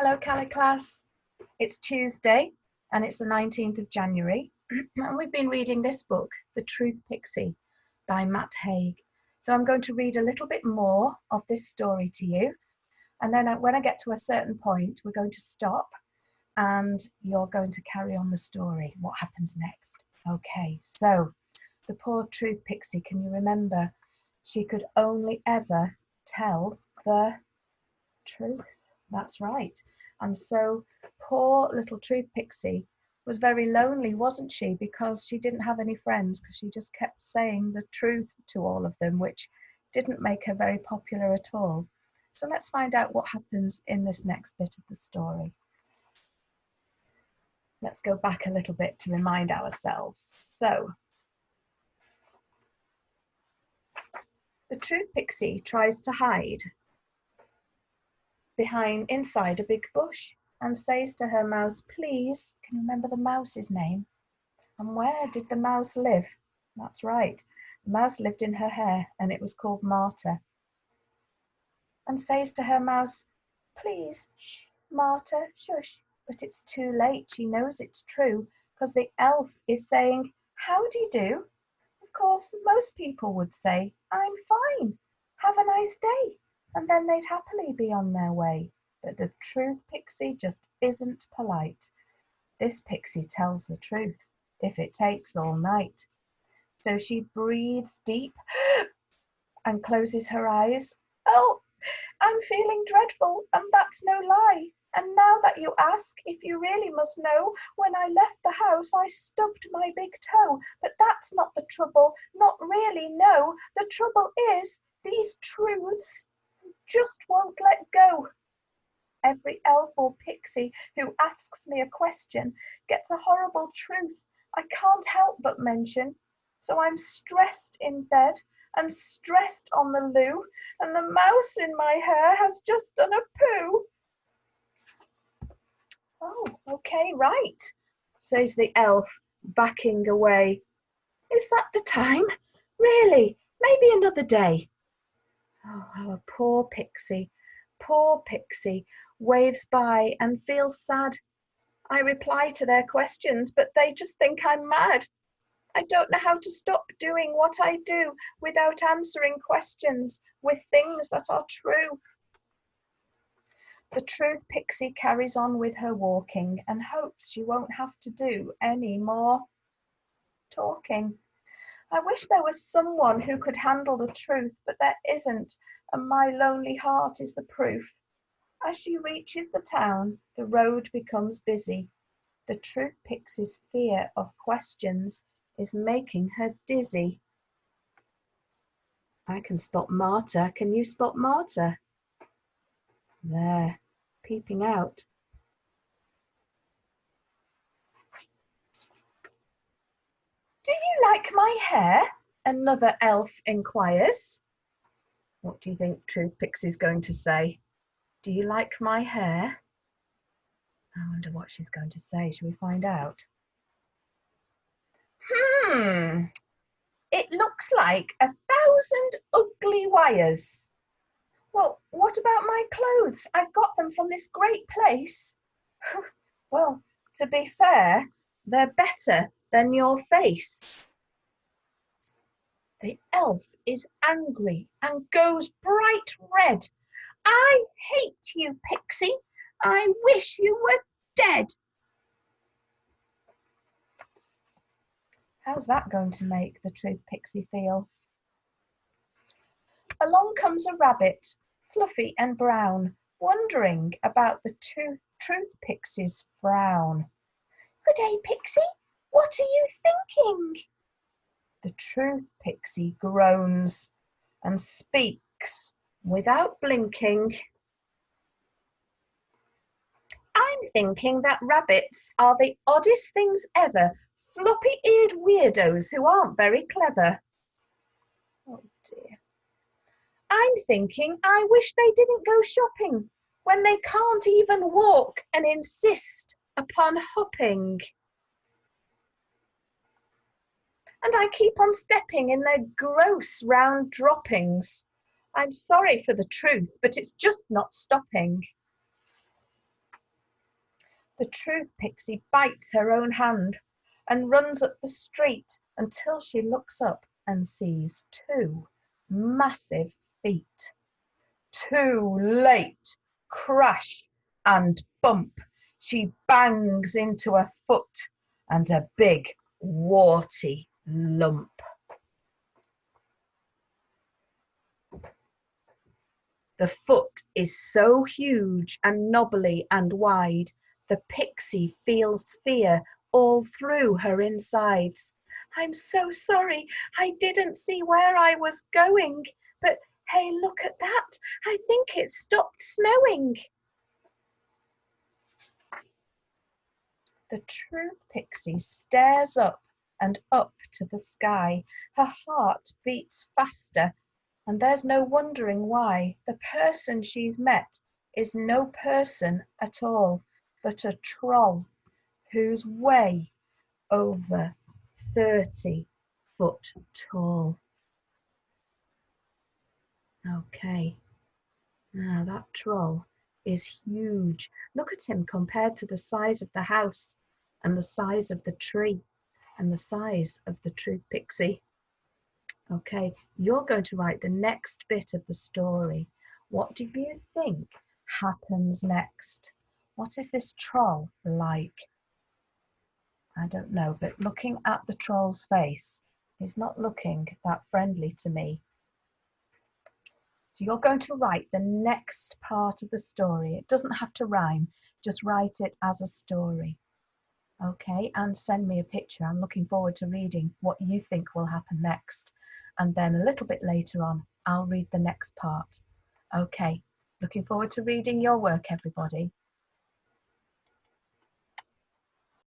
Hello, Keller class. It's Tuesday and it's the 19th of January. And we've been reading this book, The Truth Pixie by Matt Haig. So I'm going to read a little bit more of this story to you. And then when I get to a certain point, we're going to stop and you're going to carry on the story. What happens next? Okay, so the poor Truth Pixie, can you remember? She could only ever tell the truth. That's right. And so poor little Truth Pixie was very lonely, wasn't she? Because she didn't have any friends, because she just kept saying the truth to all of them, which didn't make her very popular at all. So let's find out what happens in this next bit of the story. Let's go back a little bit to remind ourselves. So the Truth Pixie tries to hide inside a big bush and says to her mouse, please, can you remember the mouse's name? And where did the mouse live? That's right, the mouse lived in her hair and it was called Marta. And says to her mouse, please, shh, Marta, shush. But it's too late, she knows it's true, because the elf is saying, how do you do? Of course, most people would say, I'm fine, have a nice day. And then they'd happily be on their way. But the Truth Pixie just isn't polite. This pixie tells the truth, if it takes all night. So she breathes deep and closes her eyes. Oh, I'm feeling dreadful, and that's no lie. And now that you ask, if you really must know, when I left the house, I stubbed my big toe. But that's not the trouble, not really, no. The trouble is, these truths just won't let go. Every elf or pixie who asks me a question gets a horrible truth I can't help but mention. So I'm stressed in bed and stressed on the loo, and the mouse in my hair has just done a poo. Oh, okay, right, says the elf, backing away. Is that the time? Really? Maybe another day. Oh, our poor pixie, waves by and feels sad. I reply to their questions, but they just think I'm mad. I don't know how to stop doing what I do without answering questions with things that are true. The Truth Pixie carries on with her walking and hopes she won't have to do any more talking. I wish there was someone who could handle the truth, but there isn't, and my lonely heart is the proof. As she reaches the town, the road becomes busy. The Truth Pixie's fear of questions is making her dizzy. I can spot Marta. Can you spot Marta? There, peeping out. Do you like my hair? Another elf inquires. What do you think Truth Pixie's going to say? Do you like my hair? I wonder what she's going to say. Shall we find out? It looks like 1,000 ugly wires. Well, what about my clothes? I got them from this great place. Well, to be fair, they're better than your face. The elf is angry and goes bright red. I hate you, Pixie. I wish you were dead. How's that going to make the Truth Pixie feel? Along comes a rabbit, fluffy and brown, wondering about the Truth Pixie's frown. Good day, Pixie. What are you thinking? The Truth Pixie groans and speaks without blinking. I'm thinking that rabbits are the oddest things ever, floppy-eared weirdos who aren't very clever. Oh dear. I'm thinking I wish they didn't go shopping when they can't even walk and insist upon hopping. And I keep on stepping in their gross round droppings. I'm sorry for the truth, but it's just not stopping. The truth pixie bites her own hand and runs up the street until she looks up and sees two massive feet. Too late! Crash and bump. She bangs into a foot and a big, warty lump. The foot is so huge and knobbly and wide, the pixie feels fear all through her insides. I'm so sorry, I didn't see where I was going, but hey, look at that, I think it stopped snowing. The truth pixie stares up and up to the sky. Her heart beats faster, and there's no wondering why. The person she's met is no person at all, but a troll who's way over 30 foot tall. Okay, now that troll is huge. Look at him compared to the size of the house and the size of the tree and the size of the truth pixie. Okay, you're going to write the next bit of the story. What do you think happens next? What is this troll like? I don't know, but looking at the troll's face, he's not looking that friendly to me. So you're going to write the next part of the story. It doesn't have to rhyme, just write it as a story. Okay, and send me a picture. I'm looking forward to reading what you think will happen next. And then a little bit later on, I'll read the next part. Okay, looking forward to reading your work, everybody.